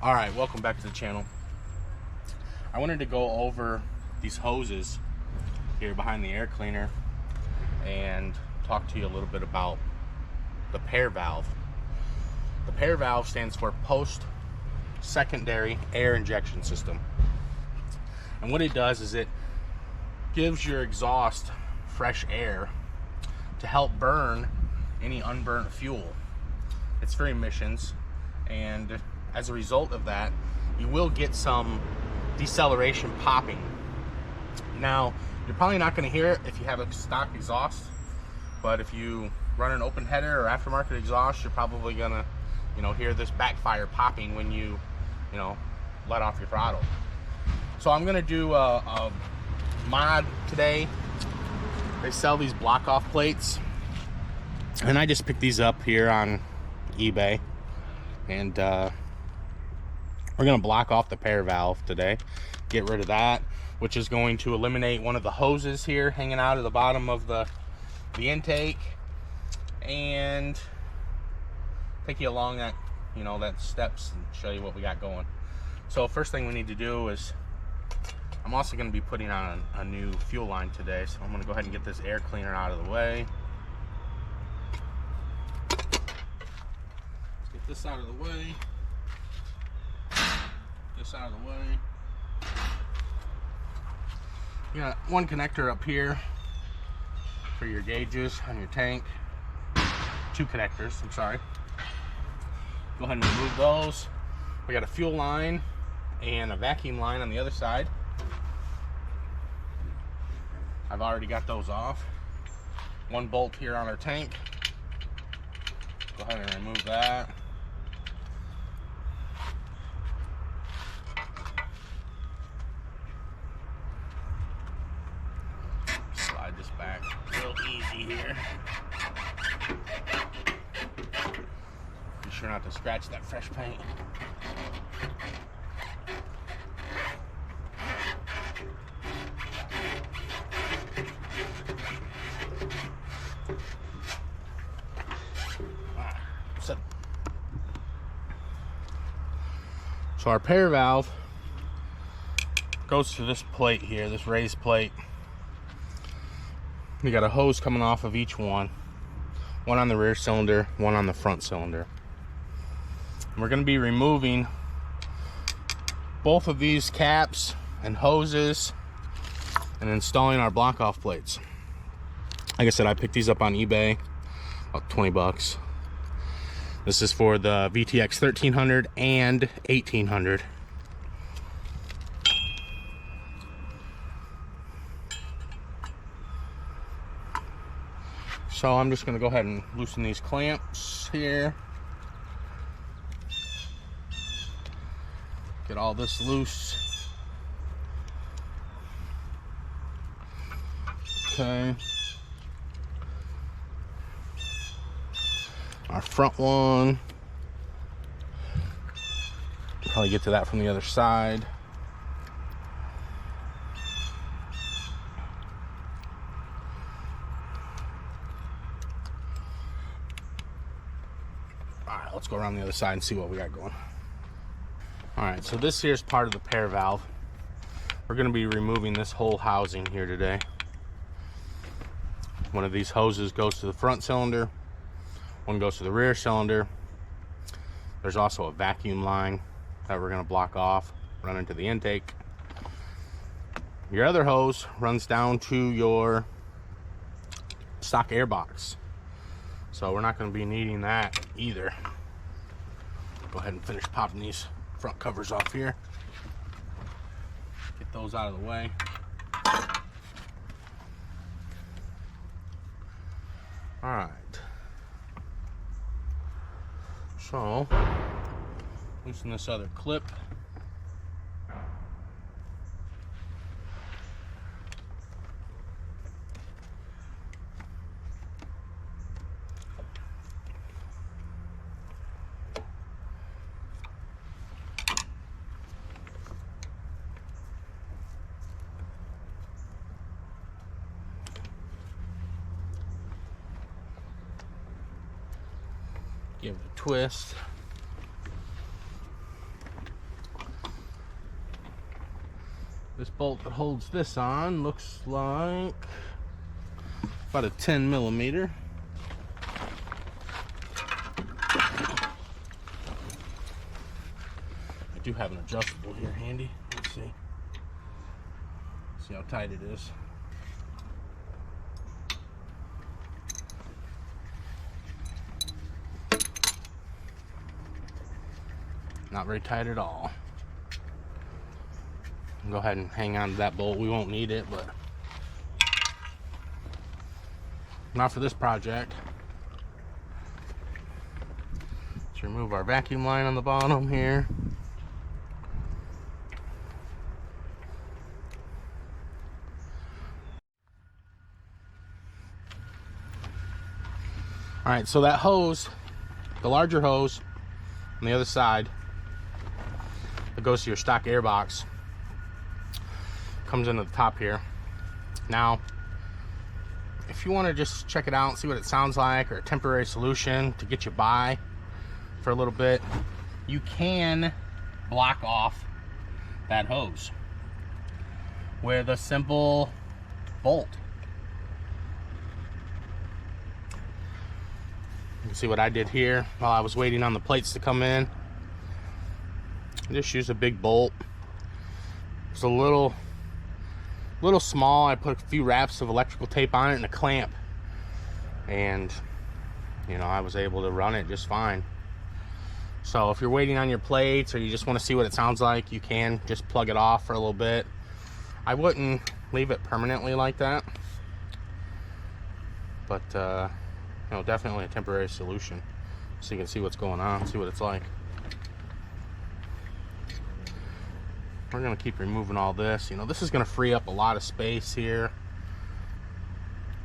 All right, welcome back to the channel. I wanted to go over these hoses here behind the air cleaner and talk to you a little bit about the pair valve. The pair valve stands for post secondary air injection system. And what it does is it gives your exhaust fresh air to help burn any unburnt fuel. It's for emissions, and as a result of that, you will get some deceleration popping. Now, you're probably not going to hear it if you have a stock exhaust, but if you run an open header or aftermarket exhaust, you're probably going to, hear this backfire popping when you, let off your throttle. So I'm going to do a mod today. They sell these block off plates, and I just picked these up here on eBay, and we're going to block off the pair valve today, get rid of that, which is going to eliminate one of the hoses here hanging out of the bottom of the intake, and take you along that that steps and show you what we got going. So first thing we need to do is, I'm also going to be putting on a new fuel line today, so I'm going to go ahead and get this air cleaner out of the way. Let's get this out of the way. This out of the way. You got one connector up here for your gauges on your tank. Two connectors, I'm sorry. Go ahead and remove those. We got a fuel line and a vacuum line on the other side. I've already got those off. One bolt here on our tank. Go ahead and remove that. Slide this back real easy here. Be sure not to scratch that fresh paint. So our pair valve goes to this plate here, this raised plate. We got a hose coming off of each one. One on the rear cylinder, one on the front cylinder. And we're going to be removing both of these caps and hoses and installing our block off plates. Like I said, I picked these up on eBay, about 20 bucks. This is for the VTX 1300 and 1800. So I'm just going to go ahead and loosen these clamps here. Get all this loose. Okay. Our front one. Probably get to that from the other side. Alright, let's go around the other side and see what we got going. Alright, so this here is part of the pair valve. We're going to be removing this whole housing here today. One of these hoses goes to the front cylinder. One goes to the rear cylinder. There's also a vacuum line that we're going to block off, run into the intake. Your other hose runs down to your stock air box. So we're not going to be needing that either. Go ahead and finish popping these front covers off here. Get those out of the way. All right. So, loosen this other clip. Give it a twist. This bolt that holds this on looks like about a 10 millimeter. I do have an adjustable here handy. Let's see. See how tight it is. Not very tight at all. Go ahead and hang on to that bolt. We won't need it, but not for this project. Let's remove our vacuum line on the bottom here. All right, so that hose, the larger hose on the other side that goes to your stock air box, comes into the top here. Now, if you want to just check it out and see what it sounds like, or a temporary solution to get you by for a little bit, you can block off that hose with a simple bolt. You can see what I did here while I was waiting on the plates to come in. I just used a big bolt. It's a little small. I put a few wraps of electrical tape on it and a clamp, and you know, I was able to run it just fine. So if you're waiting on your plates, or you just want to see what it sounds like, you can just plug it off for a little bit. I wouldn't leave it permanently like that, but you know, definitely a temporary solution, so you can see what's going on, see what it's like. We're going to keep removing all this. You know, this is going to free up a lot of space here.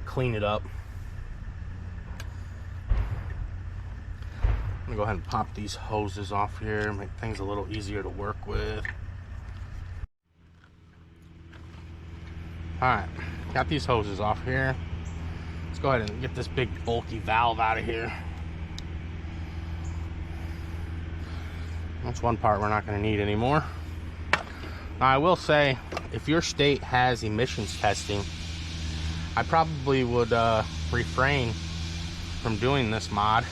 Clean it up. I'm going to go ahead and pop these hoses off here, make things a little easier to work with. Alright, got these hoses off here. Let's go ahead and get this big bulky valve out of here. That's one part we're not going to need anymore. Now, I will say, if your state has emissions testing, I probably would refrain from doing this mod.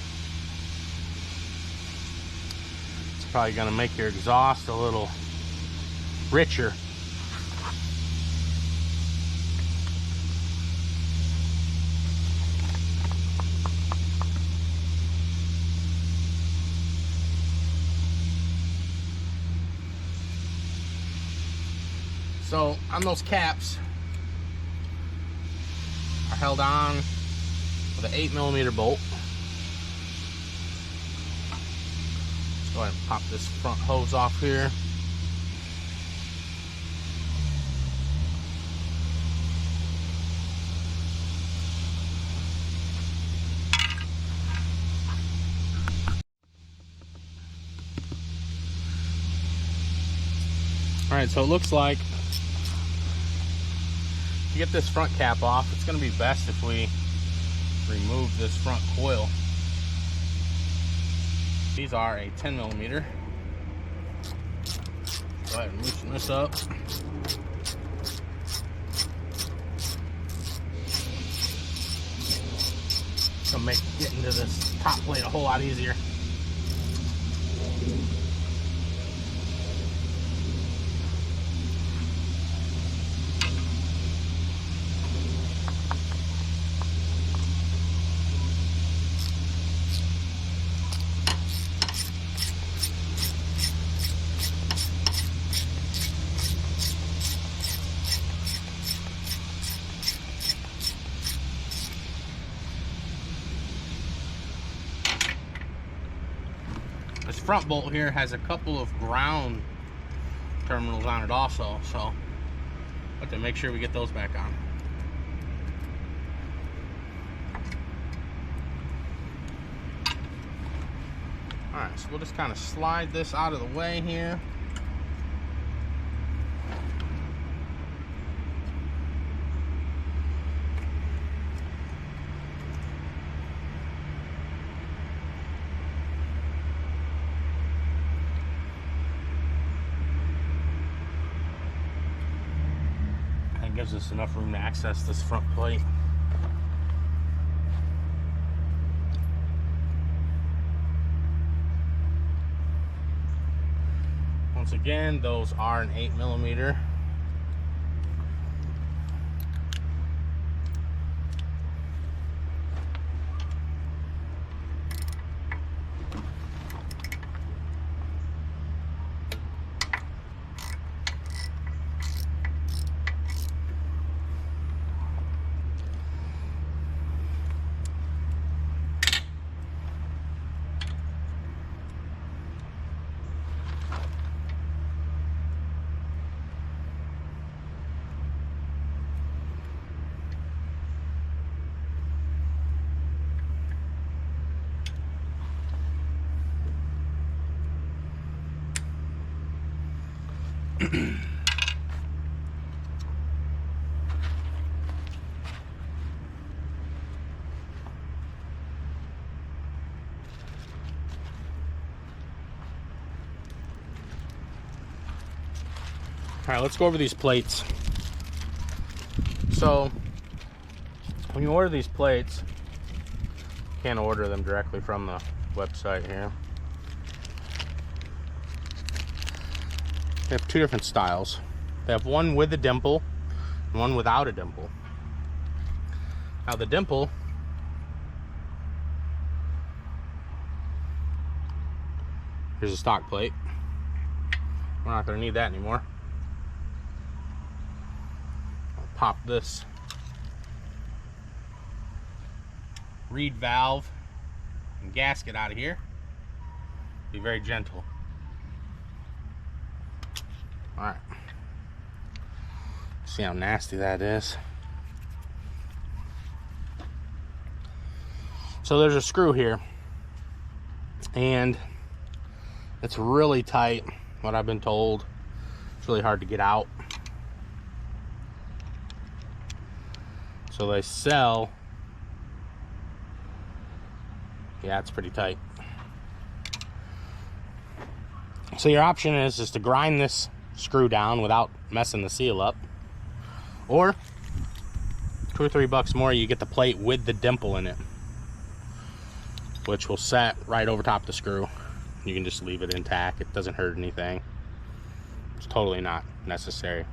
It's probably going to make your exhaust a little richer. So on those caps are held on with an 8 millimeter bolt. Let's go ahead and pop this front hose off here. All right, so it looks like to get this front cap off, it's going to be best if we remove this front coil. These are a 10 millimeter. Go ahead and loosen this up. It's going to make getting to this top plate a whole lot easier. This front bolt here has a couple of ground terminals on it also, so but to make sure we get those back on. Alright, so we'll just kind of slide this out of the way here. That gives us enough room to access this front plate. Once again, those are an 8mm. All right, let's go over these plates. So when you order these plates, you can't order them directly from the website here. They have two different styles. They have one with a dimple and one without a dimple. Now the dimple, here's a stock plate. We're not going to need that anymore. I'll pop this reed valve and gasket out of here. Be very gentle. All right. See how nasty that is. So there's a screw here, and it's really tight, what I've been told. It's really hard to get out. So they sell, yeah, it's pretty tight. So your option is to grind this screw down without messing the seal up, or $2 or $3 more, you get the plate with the dimple in it, which will set right over top of the screw. You can just leave it intact. It doesn't hurt anything. It's totally not necessary.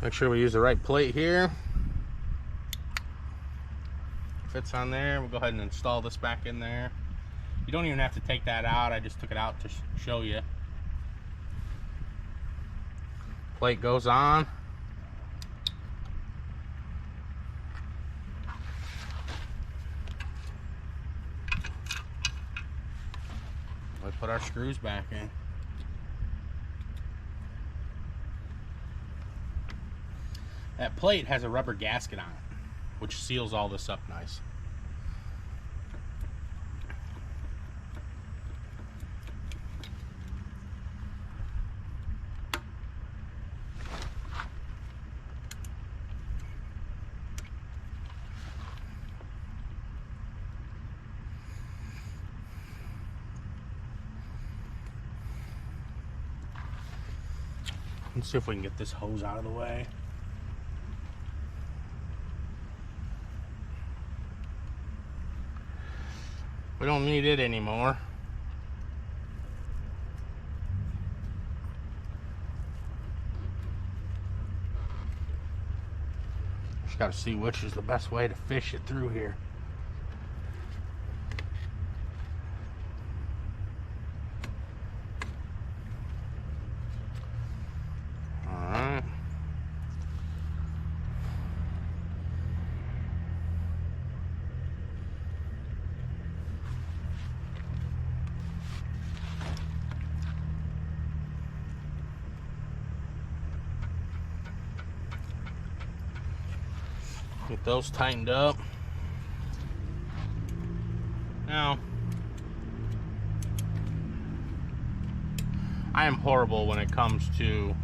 Make sure we use the right plate here. Fits on there. We'll go ahead and install this back in there. You don't even have to take that out. I just took it out to show you. Plate goes on. We put our screws back in. That plate has a rubber gasket on it, which seals all this up nice. Let's see if we can get this hose out of the way. We don't need it anymore. Just got to see which is the best way to fish it through here. Get those tightened up. Now, I am horrible when it comes to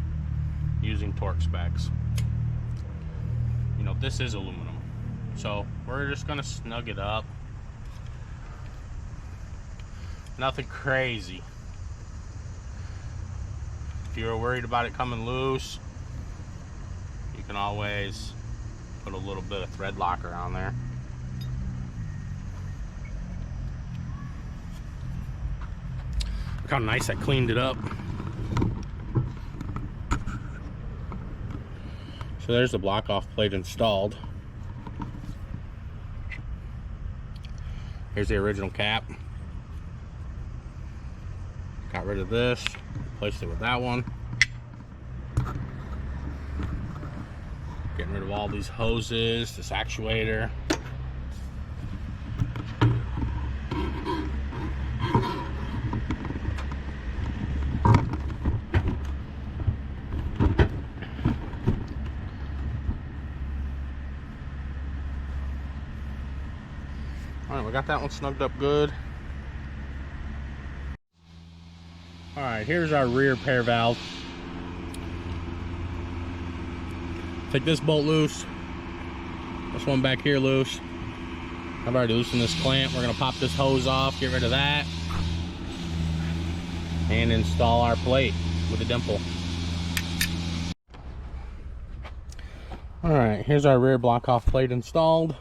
using torque specs. You know, this is aluminum, so we're just gonna snug it up. Nothing crazy. If you're worried about it coming loose, you can always put a little bit of thread locker on there. Look how nice I cleaned it up. So there's the block off plate installed. Here's the original cap. Got rid of this, replaced it with that one. Getting rid of all these hoses, this actuator. Alright, we got that one snugged up good. Alright, here's our rear pair valve. Take this bolt loose. This one back here loose. I've already loosened this clamp. We're going to pop this hose off, get rid of that, and install our plate with a dimple. Alright, here's our rear block off plate installed.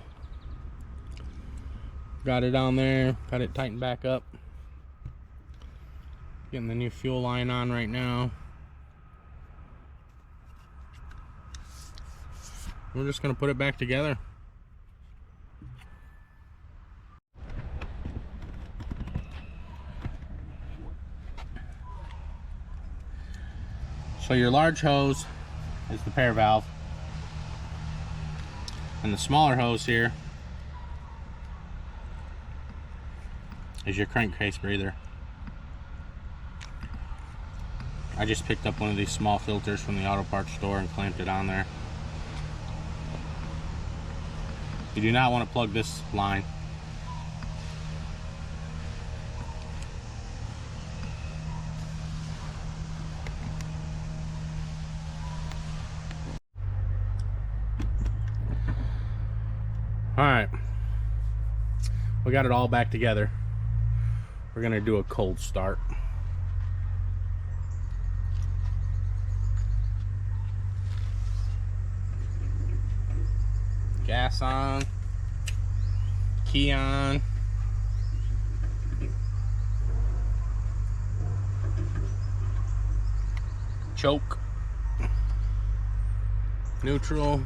Got it on there, got it tightened back up. Getting the new fuel line on right now. We're just going to put it back together. So your large hose is the pair valve, and the smaller hose here is your crankcase breather. I just picked up one of these small filters from the auto parts store and clamped it on there. You do not want to plug this line. Alright, we got it all back together. We're going to do a cold start. Gas on, key on, choke, neutral,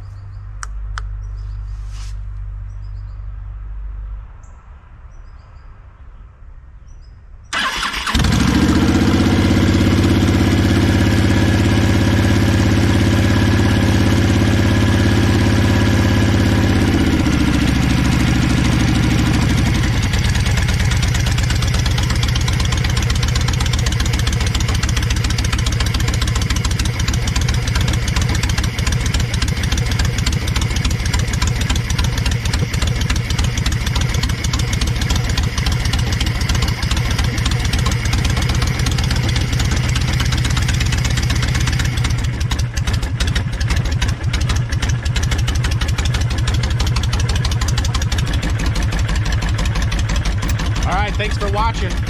thanks for watching.